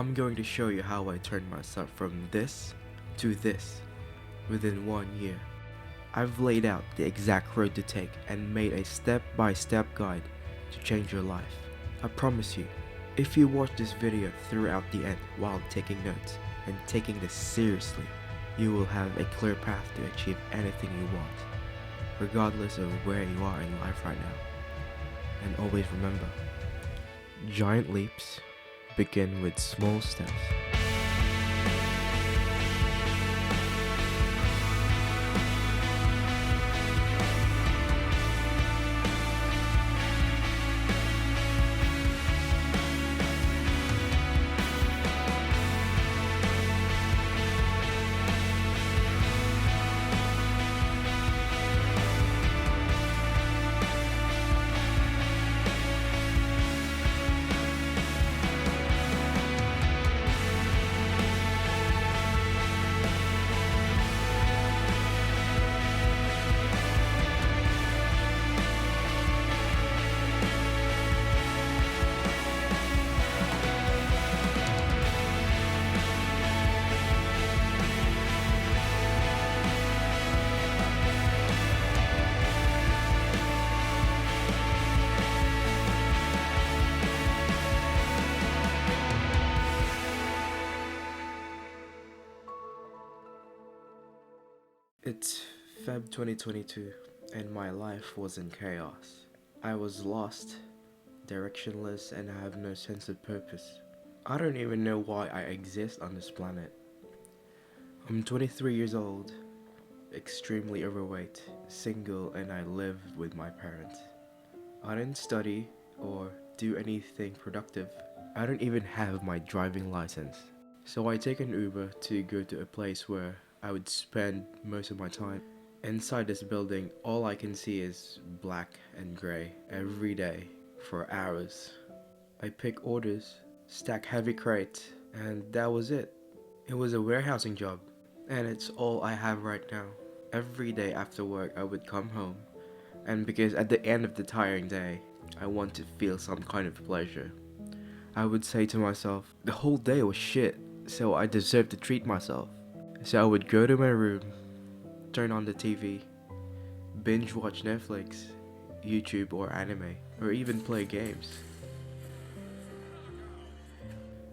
I'm going to show you how I turned myself from this to this within 1 year. I've laid out the exact road to take and made a step-by-step guide to change your life. I promise you, if you watch this video throughout the end while taking notes and taking this seriously, you will have a clear path to achieve anything you want, regardless of where you are in life right now. And always remember, giant leaps begin with small steps. It's Feb 2022 and my life was in chaos. I was lost, directionless, and I have no sense of purpose. I don't even know why I exist on this planet. I'm 23 years old, extremely overweight, single, and I live with my parents. I didn't study or do anything productive. I don't even have my driving license. So I take an Uber to go to a place where I would spend most of my time. Inside this building, all I can see is black and grey every day for hours. I pick orders, stack heavy crates, and that was it. It was a warehousing job, and it's all I have right now. Every day after work, I would come home, and because at the end of the tiring day, I want to feel some kind of pleasure. I would say to myself, the whole day was shit, so I deserve to treat myself. So I would go to my room, turn on the TV, binge watch Netflix, YouTube or anime, or even play games.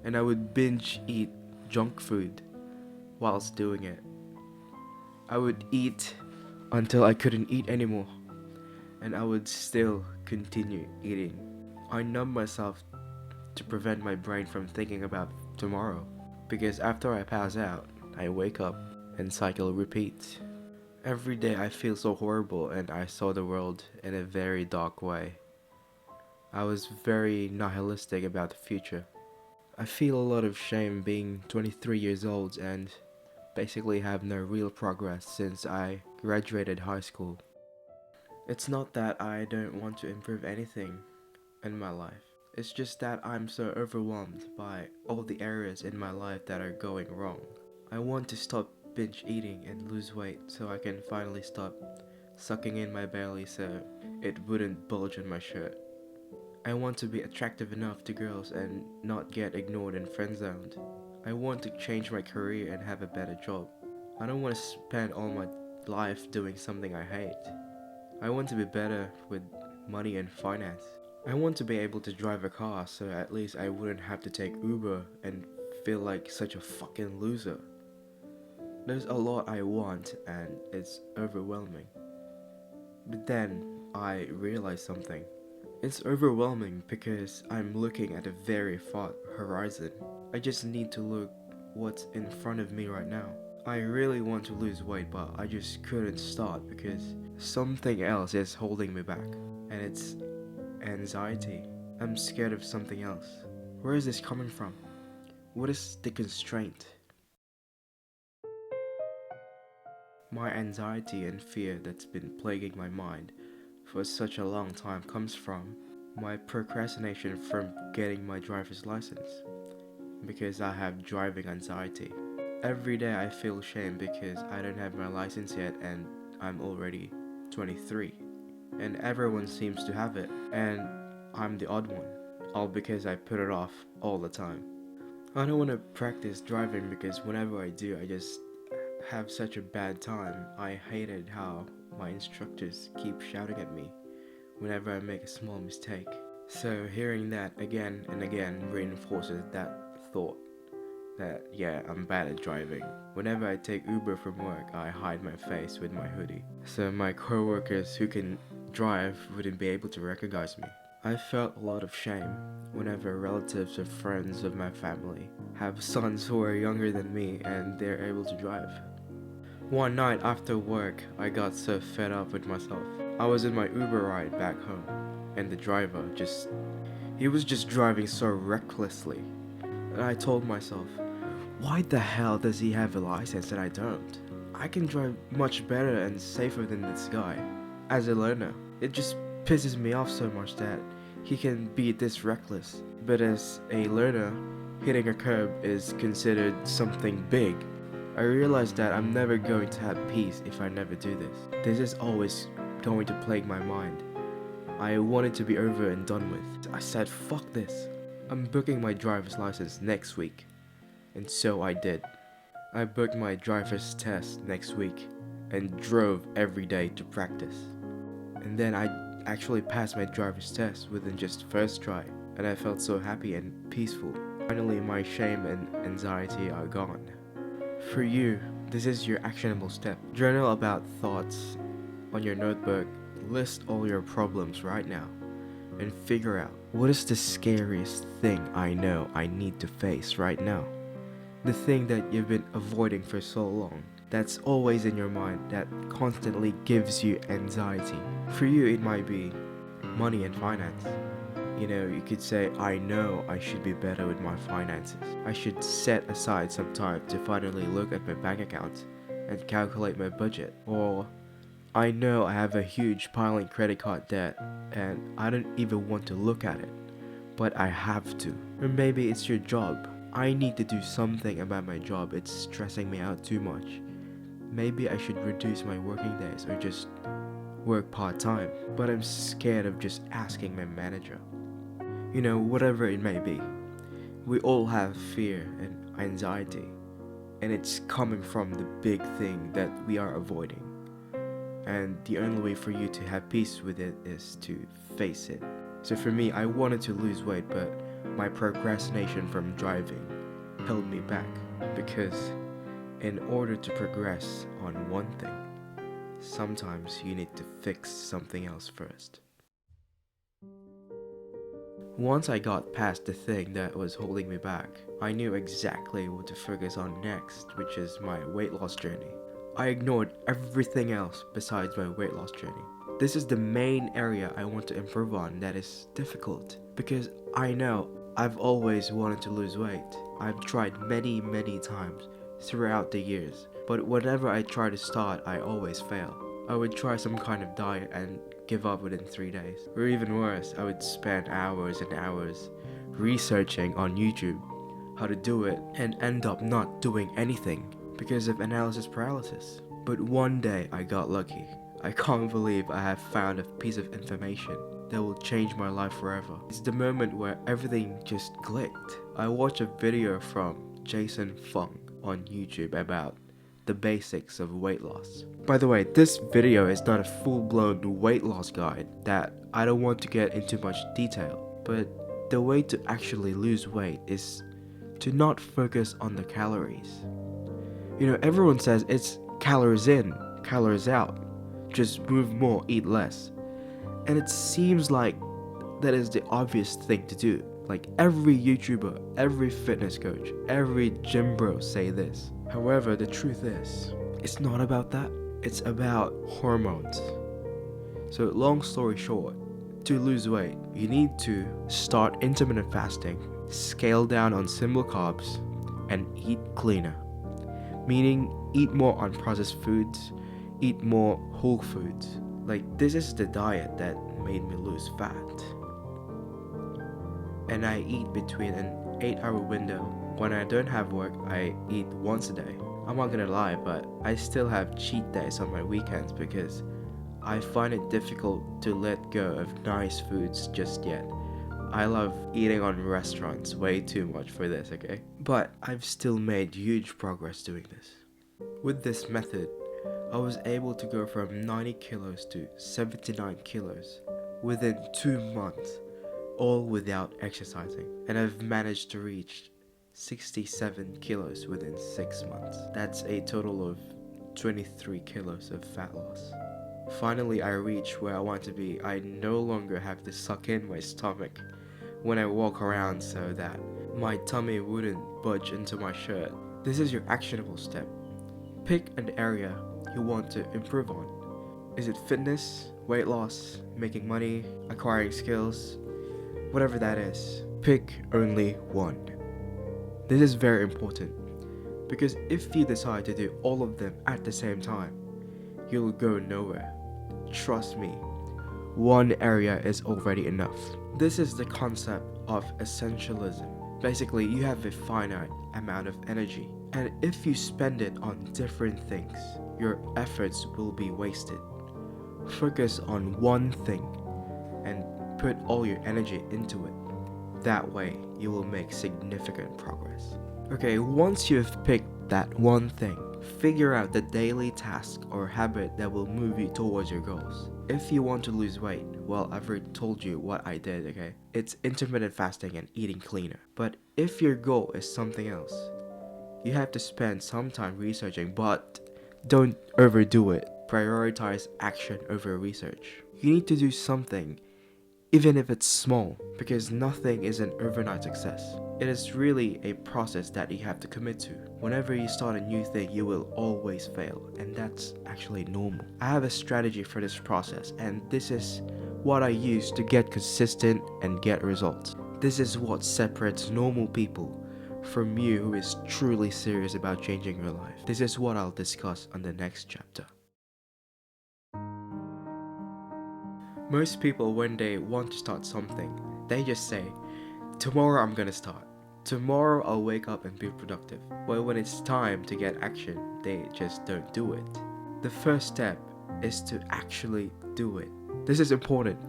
And I would binge eat junk food whilst doing it. I would eat until I couldn't eat anymore, and I would still continue eating. I numb myself to prevent my brain from thinking about tomorrow, because after I pass out, I wake up and cycle repeats. Every day I feel so horrible and I saw the world in a very dark way. I was very nihilistic about the future. I feel a lot of shame being 23 years old and basically have no real progress since I graduated high school. It's not that I don't want to improve anything in my life. It's just that I'm so overwhelmed by all the areas in my life that are going wrong. I want to stop binge eating and lose weight so I can finally stop sucking in my belly so it wouldn't bulge on my shirt. I want to be attractive enough to girls and not get ignored and friend-zoned. I want to change my career and have a better job. I don't want to spend all my life doing something I hate. I want to be better with money and finance. I want to be able to drive a car so at least I wouldn't have to take Uber and feel like such a fucking loser. There's a lot I want and it's overwhelming. But then I realized something. It's overwhelming because I'm looking at a very far horizon. I just need to look what's in front of me right now. I really want to lose weight, but I just couldn't start because something else is holding me back. And it's anxiety. I'm scared of something else. Where is this coming from? What is the constraint? My anxiety and fear that's been plaguing my mind for such a long time comes from my procrastination from getting my driver's license, because I have driving anxiety. Every day I feel shame because I don't have my license yet and I'm already 23, and everyone seems to have it, and I'm the odd one, all because I put it off all the time. I don't want to practice driving because whenever I do, I just have such a bad time. I hated how my instructors keep shouting at me whenever I make a small mistake. So hearing that again and again reinforces that thought that yeah, I'm bad at driving. Whenever I take Uber from work, I hide my face with my hoodie, so my coworkers who can drive wouldn't be able to recognize me. I felt a lot of shame whenever relatives or friends of my family have sons who are younger than me and they're able to drive. One night after work, I got so fed up with myself. I was in my Uber ride back home, and the driver he was just driving so recklessly. And I told myself, why the hell does he have a license and I don't? I can drive much better and safer than this guy. As a learner, it just pisses me off so much that he can be this reckless. But as a learner, hitting a curb is considered something big. I realized that I'm never going to have peace if I never do this. This is always going to plague my mind. I want it to be over and done with. I said, fuck this. I'm booking my driver's license next week. And so I did. I booked my driver's test next week and drove every day to practice. And then I actually passed my driver's test within just first try, and I felt so happy and peaceful. Finally, my shame and anxiety are gone. For you, this is your actionable step. Journal about thoughts on your notebook. List all your problems right now and figure out what is the scariest thing I know I need to face right now. The thing that you've been avoiding for so long, that's always in your mind, that constantly gives you anxiety. For you, it might be money and finance. You could say, I know I should be better with my finances. I should set aside some time to finally look at my bank account and calculate my budget. Or, I know I have a huge piling credit card debt and I don't even want to look at it, but I have to. Or maybe it's your job. I need to do something about my job, it's stressing me out too much. Maybe I should reduce my working days or just work part-time, but I'm scared of just asking my manager. Whatever it may be. We all have fear and anxiety, and it's coming from the big thing that we are avoiding. And the only way for you to have peace with it is to face it. So for me, I wanted to lose weight, but my procrastination from driving held me back, because in order to progress on one thing, sometimes you need to fix something else first. Once I got past the thing that was holding me back, I knew exactly what to focus on next, which is my weight loss journey. I ignored everything else besides my weight loss journey. This is the main area I want to improve on that is difficult, because I know I've always wanted to lose weight. I've tried many times throughout the years, but whenever I try to start, I always fail. I would try some kind of diet and give up within 3 days. Or even worse, I would spend hours and hours researching on YouTube how to do it and end up not doing anything because of analysis paralysis. But one day I got lucky. I can't believe I have found a piece of information that will change my life forever. It's the moment where everything just clicked. I watched a video from Jason Fung on YouTube about the basics of weight loss. By the way, this video is not a full-blown weight loss guide that I don't want to get into much detail, but the way to actually lose weight is to not focus on the calories. Everyone says it's calories in, calories out. Just move more, eat less. And it seems like that is the obvious thing to do. Like every YouTuber, every fitness coach, every gym bro say this. However, the truth is, it's not about that. It's about hormones. So long story short, to lose weight, you need to start intermittent fasting, scale down on simple carbs, and eat cleaner. Meaning, eat more unprocessed foods, eat more whole foods. Like, this is the diet that made me lose fat. And I eat between an 8-hour window. When I don't have work, I eat once a day. I'm not gonna lie, but I still have cheat days on my weekends because I find it difficult to let go of nice foods just yet. I love eating on restaurants way too much for this, okay? But I've still made huge progress doing this. With this method, I was able to go from 90 kilos to 79 kilos within 2 months, all without exercising. And I've managed to reach 67 kilos within 6 months. That's a total of 23 kilos of fat loss. Finally, I reached where I want to be. I no longer have to suck in my stomach when I walk around so that my tummy wouldn't budge into my shirt. This is your actionable step. Pick an area you want to improve on. Is it fitness, weight loss, making money, acquiring skills? Whatever that is, pick only one. This is very important because if you decide to do all of them at the same time, you'll go nowhere. Trust me, one area is already enough. This is the concept of essentialism. Basically, you have a finite amount of energy, and if you spend it on different things, your efforts will be wasted. Focus on one thing and put all your energy into it. That way, you will make significant progress. Okay, once you have picked that one thing, figure out the daily task or habit that will move you towards your goals. If you want to lose weight, well, I've already told you what I did, okay? It's intermittent fasting and eating cleaner. But if your goal is something else, you have to spend some time researching, but don't overdo it. Prioritize action over research. You need to do something, even if it's small, because nothing is an overnight success. It is really a process that you have to commit to. Whenever you start a new thing, you will always fail, and that's actually normal. I have a strategy for this process, and this is what I use to get consistent and get results. This is what separates normal people from you who is truly serious about changing your life. This is what I'll discuss on the next chapter. Most people, when they want to start something, they just say, tomorrow I'm gonna start. Tomorrow I'll wake up and be productive. Well, when it's time to get action, they just don't do it. The first step is to actually do it. This is important.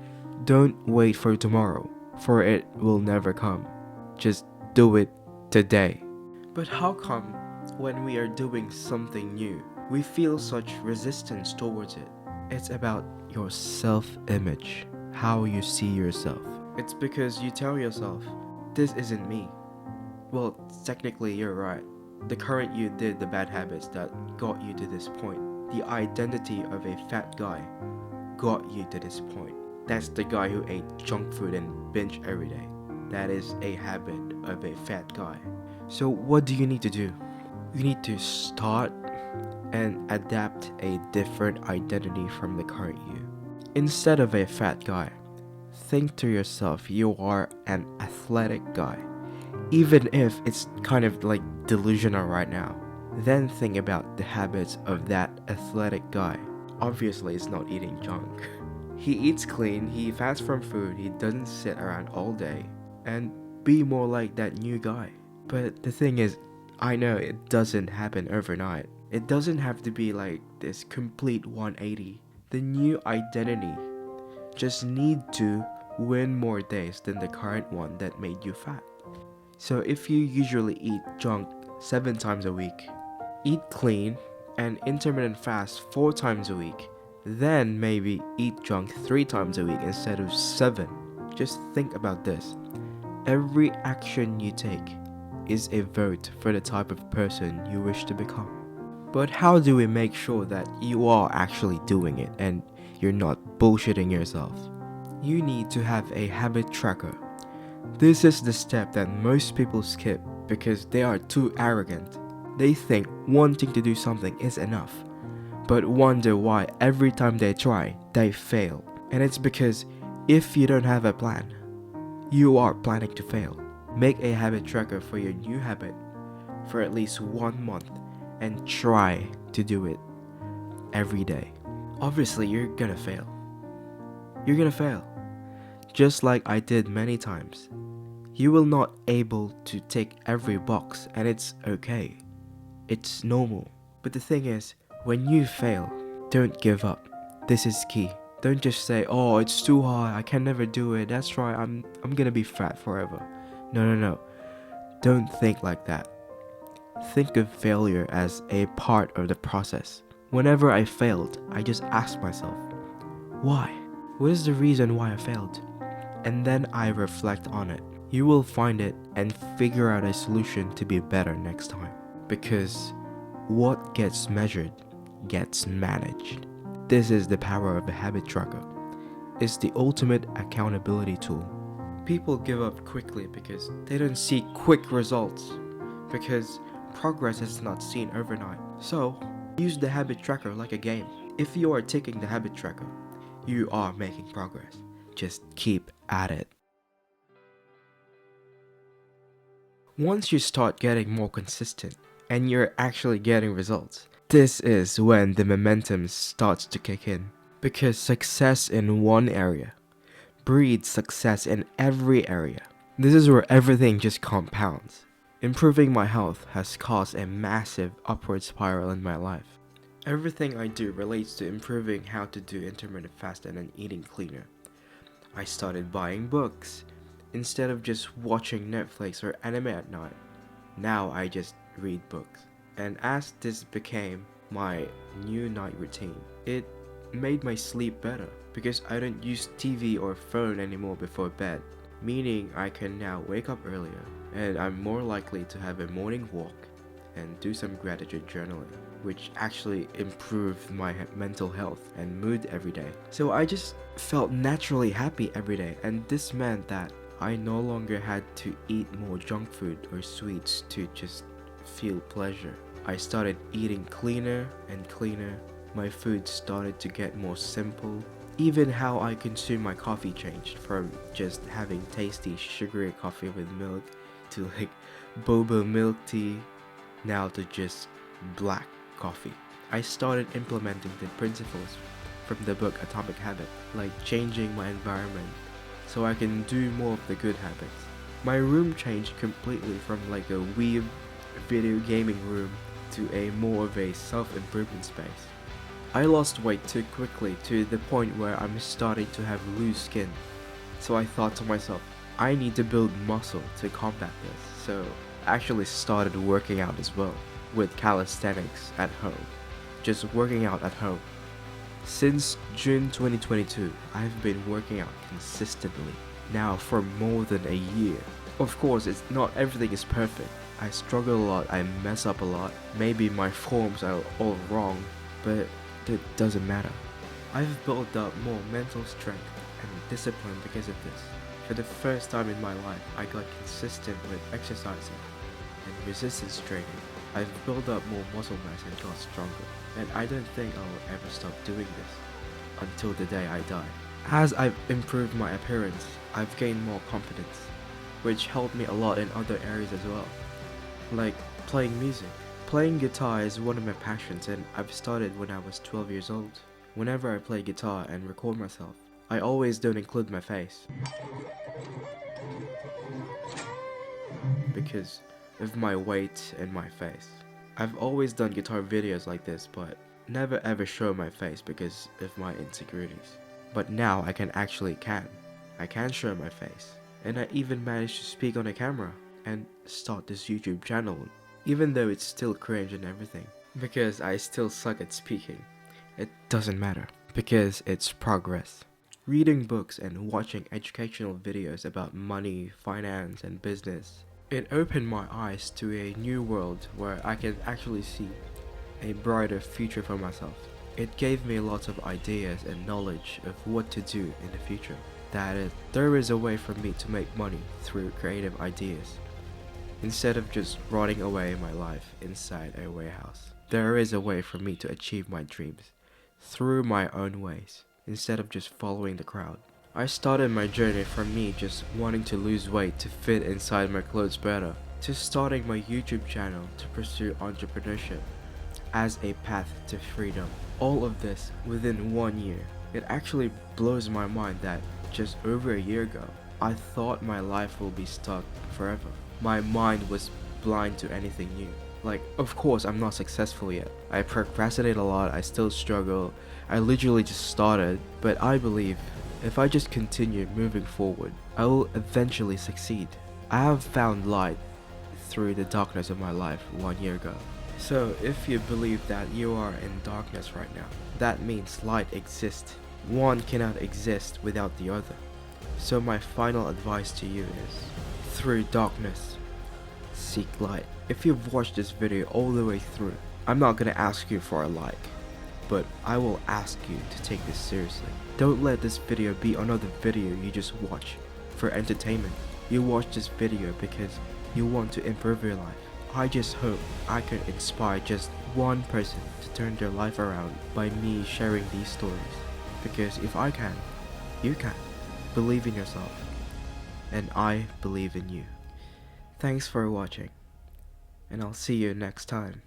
Don't wait for tomorrow, for it will never come. Just do it today. But how come when we are doing something new, we feel such resistance towards it? It's about your self-image, how you see yourself. It's because you tell yourself, this isn't me. Well, technically you're right. The current you did the bad habits that got you to this point. The identity of a fat guy got you to this point. That's the guy who ate junk food and binge every day. That is a habit of a fat guy. So what do you need to do? You need to start and adapt a different identity from the current you. Instead of a fat guy, think to yourself you are an athletic guy. Even if it's kind of like delusional right now, then think about the habits of that athletic guy. Obviously, it's not eating junk. He eats clean, he fasts from food, he doesn't sit around all day, and be more like that new guy. But the thing is, I know it doesn't happen overnight. It doesn't have to be like this complete 180. The new identity just need to win more days than the current one that made you fat. So if you usually eat junk 7 times a week, eat clean and intermittent fast 4 times a week, then maybe eat junk 3 times a week instead of 7. Just think about this. Every action you take is a vote for the type of person you wish to become. But how do we make sure that you are actually doing it and you're not bullshitting yourself? You need to have a habit tracker. This is the step that most people skip because they are too arrogant. They think wanting to do something is enough, but wonder why every time they try, they fail. And it's because if you don't have a plan, you are planning to fail. Make a habit tracker for your new habit for at least 1 month and try to do it every day. Obviously, you're gonna fail. You're gonna fail. Just like I did many times. You will not able to tick every box, and it's okay. It's normal. But the thing is, when you fail, don't give up. This is key. Don't just say, oh, it's too hard, I can never do it, that's right, I'm gonna be fat forever. No. Don't think like that. Think of failure as a part of the process. Whenever I failed, I just asked myself, why? What is the reason why I failed? And then I reflect on it. You will find it and figure out a solution to be better next time. Because what gets measured gets managed. This is the power of the habit tracker. It's the ultimate accountability tool. People give up quickly because they don't see quick results. Because progress is not seen overnight. So, use the habit tracker like a game. If you are taking the habit tracker, you are making progress. Just keep at it. Once you start getting more consistent and you're actually getting results, this is when the momentum starts to kick in. Because success in one area breeds success in every area. This is where everything just compounds. Improving my health has caused a massive upward spiral in my life. Everything I do relates to improving how to do intermittent fasting and eating cleaner. I started buying books instead of just watching Netflix or anime at night. Now I just read books. And as this became my new night routine, it made my sleep better because I don't use TV or phone anymore before bed, meaning I can now wake up earlier and I'm more likely to have a morning walk and do some gratitude journaling, which actually improved my mental health and mood every day. So I just felt naturally happy every day, and this meant that I no longer had to eat more junk food or sweets to just feel pleasure. I started eating cleaner and cleaner. My food started to get more simple. Even how I consume my coffee changed from just having tasty sugary coffee with milk to like boba milk tea, now to just black coffee. I started implementing the principles from the book Atomic Habit, like changing my environment so I can do more of the good habits. My room changed completely from like a weird video gaming room to a more of a self-improvement space. I lost weight too quickly to the point where I'm starting to have loose skin. So I thought to myself, I need to build muscle to combat this. So I actually started working out as well, with calisthenics at home. Just working out at home. Since June 2022, I've been working out consistently, now for more than a year. Of course, it's not everything is perfect. I struggle a lot, I mess up a lot. Maybe my forms are all wrong, but it doesn't matter. I've built up more mental strength and discipline because of this. For the first time in my life, I got consistent with exercising and resistance training. I've built up more muscle mass and got stronger, and I don't think I will ever stop doing this until the day I die. As I've improved my appearance, I've gained more confidence, which helped me a lot in other areas as well, like playing music. Playing guitar is one of my passions, and I've started when I was 12 years old. Whenever I play guitar and record myself, I always don't include my face because of my weight and my face. I've always done guitar videos like this, but never ever show my face because of my insecurities. But now I can show my face, and I even managed to speak on a camera and start this YouTube channel, even though it's still cringe and everything, because I still suck at speaking. It doesn't matter, because it's progress. Reading books and watching educational videos about money, finance, and business, it opened my eyes to a new world where I can actually see a brighter future for myself. It gave me lots of ideas and knowledge of what to do in the future. That is, there is a way for me to make money through creative ideas. Instead of just rotting away my life inside a warehouse, there is a way for me to achieve my dreams through my own ways, instead of just following the crowd. I started my journey from me just wanting to lose weight to fit inside my clothes better, to starting my YouTube channel to pursue entrepreneurship as a path to freedom. All of this within 1 year. It actually blows my mind that just over a year ago, I thought my life will be stuck forever. My mind was blind to anything new. Like, of course, I'm not successful yet. I procrastinate a lot, I still struggle. I literally just started, but I believe if I just continue moving forward, I will eventually succeed. I have found light through the darkness of my life 1 year ago. So if you believe that you are in darkness right now, that means light exists. One cannot exist without the other. So my final advice to you is, through darkness, seek light. If you've watched this video all the way through, I'm not gonna ask you for a like, but I will ask you to take this seriously. Don't let this video be another video you just watch for entertainment. You watch this video because you want to improve your life. I just hope I could inspire just one person to turn their life around by me sharing these stories. Because if I can, you can. Believe in yourself. And I believe in you. Thanks for watching. And I'll see you next time.